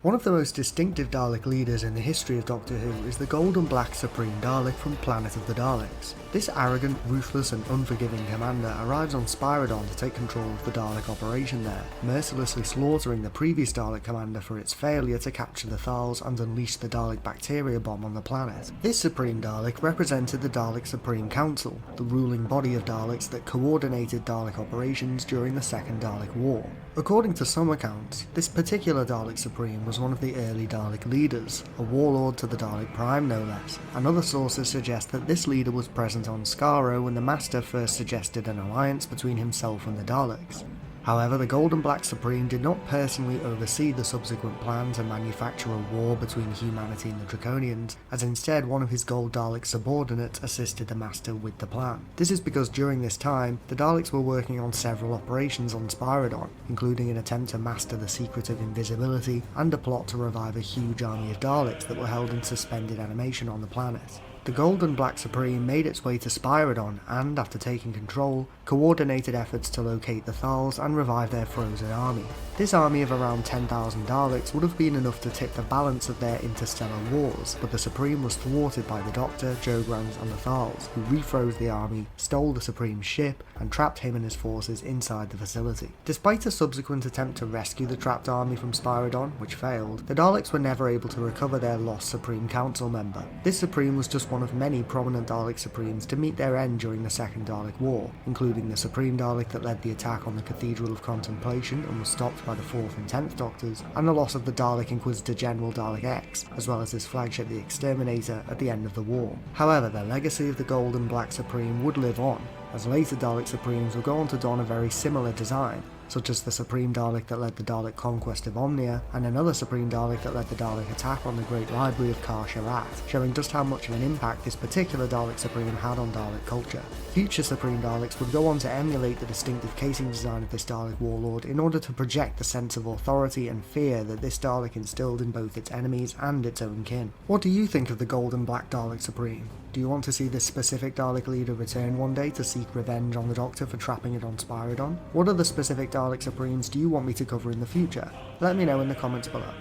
One of the most distinctive Dalek leaders in the history of Doctor Who is the Gold and Black Supreme Dalek from Planet of the Daleks. This arrogant, ruthless and unforgiving commander arrives on Spyridon to take control of the Dalek operation there, mercilessly slaughtering the previous Dalek commander for its failure to capture the Thals and unleash the Dalek bacteria bomb on the planet. This Supreme Dalek represented the Dalek Supreme Council, the ruling body of Daleks that coordinated Dalek operations during the Second Dalek War. According to some accounts, this particular Dalek Supreme was one of the early Dalek leaders, a warlord to the Dalek Prime no less, and other sources suggest that this leader was present on Skaro when the Master first suggested an alliance between himself and the Daleks. However, the Gold and Black Supreme did not personally oversee the subsequent plan to manufacture a war between humanity and the Draconians, as instead one of his Gold Dalek subordinates assisted the Master with the plan. This is because during this time, the Daleks were working on several operations on Spyridon, including an attempt to master the secret of invisibility and a plot to revive a huge army of Daleks that were held in suspended animation on the planet. The Gold and Black Supreme made its way to Spyridon and, after taking control, coordinated efforts to locate the Thals and revive their frozen army. This army of around 10,000 Daleks would have been enough to tip the balance of their interstellar wars, but the Supreme was thwarted by the Doctor, Jograms and the Thals, who refroze the army, stole the Supreme's ship, and trapped him and his forces inside the facility. Despite a subsequent attempt to rescue the trapped army from Spyridon, which failed, the Daleks were never able to recover their lost Supreme Council member. This Supreme was just one of many prominent Dalek Supremes to meet their end during the Second Dalek War, including the Supreme Dalek that led the attack on the Cathedral of Contemplation and was stopped by the 4th and 10th Doctors, and the loss of the Dalek Inquisitor General Dalek X, as well as his flagship the Exterminator at the end of the war. However, the legacy of the Gold and Black Supreme would live on, as later Dalek Supremes would go on to don a very similar design, such as the Supreme Dalek that led the Dalek conquest of Omnia, and another Supreme Dalek that led the Dalek attack on the Great Library of Kar Sharat, showing just how much of an impact this particular Dalek Supreme had on Dalek culture. Future Supreme Daleks would go on to emulate the distinctive casing design of this Dalek warlord in order to project the sense of authority and fear that this Dalek instilled in both its enemies and its own kin. What do you think of the Gold and Black Dalek Supreme? Do you want to see this specific Dalek leader return one day to seek revenge on the Doctor for trapping it on Spyridon? What other specific Dalek Supremes do you want me to cover in the future? Let me know in the comments below.